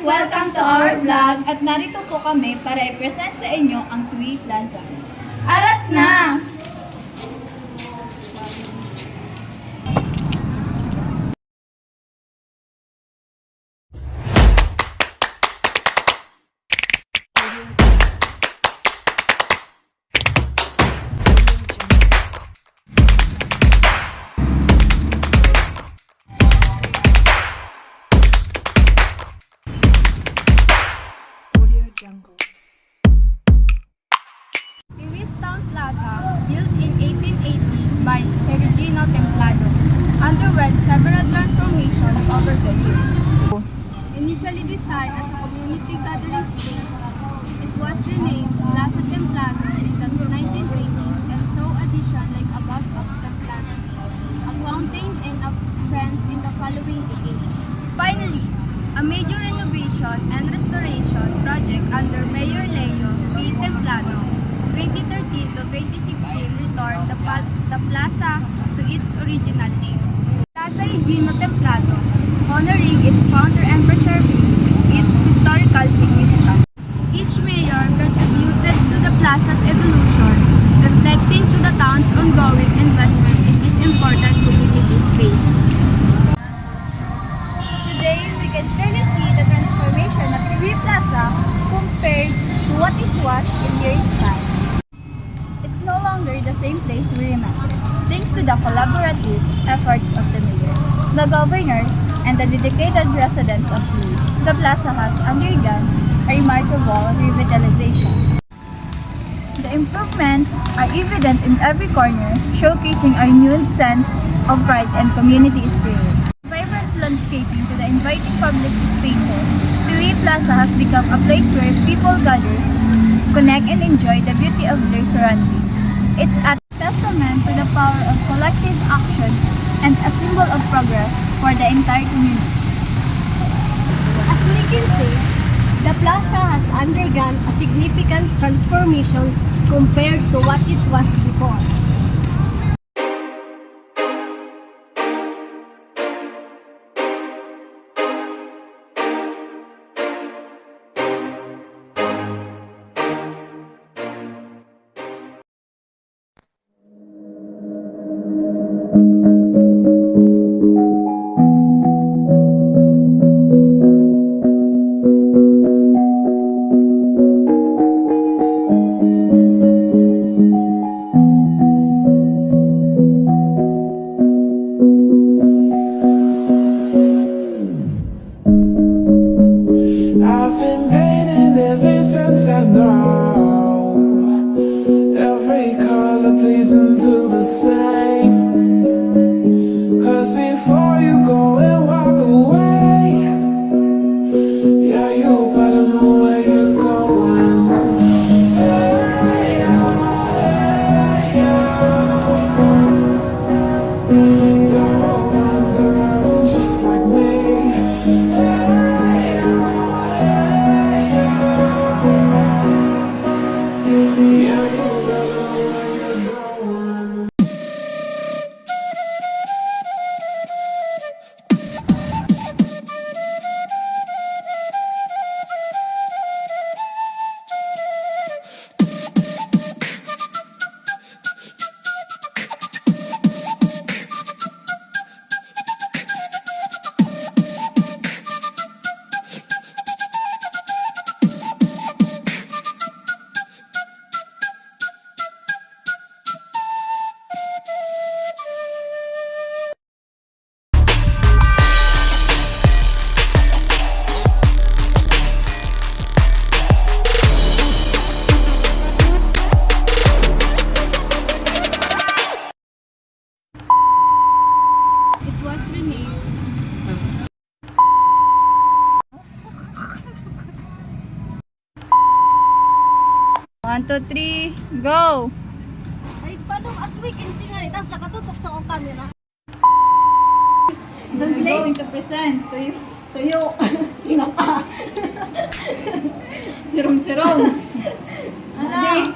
Welcome to our vlog at narito po kami para i-present sa inyo ang TUI Plaza. Arat na! Luis Town Plaza, built in 1880 by Perugino Templado, underwent several transformations over the years. Initially designed as a community gathering space, it was renamed Plaza Templado in the 1920s and saw addition like a bust of Templado, a fountain and a fence in the following decades. Finally, a major renovation and restoration project under Mayor Leo P. Templado 2013 to 2016 returned the plaza to its original name, Plaza Eugenio Templado, honoring its founder and preserving its historical significance. Each mayor contributed to the plaza's evolution, reflecting to the town's ongoing investment in this important community space. Today, we can clearly see the transformation of TUI Plaza compared to what it was in years past. It's no longer the same place we remember, thanks to the collaborative efforts of the mayor, the governor, and the dedicated residents of TUI. The plaza has undergone a remarkable revitalization. The improvements are evident in every corner, showcasing our renewed sense of pride and community spirit. Vibrant landscaping to the inviting public spaces, TUI Plaza has become a place where people gather, connect and enjoy the beauty of their surroundings. It's a testament to the power of collective action and a symbol of progress for the entire community. As we can see, the plaza has undergone a significant transformation compared to what it was before. I've been painting every fence I know, every color pleasing to the same. Cause before you go and walk away, yeah, you better know where you're going. Hey, you're a wanderer just like me. Yeah, you better know where you're going. It was renamed 1, 2, 3, go! Ay, paano as we can see nga rin, tapos nakatutok sa akong camera. Translating to present to you. Tuyo. Hinapa. Sirom-sirom. Ano?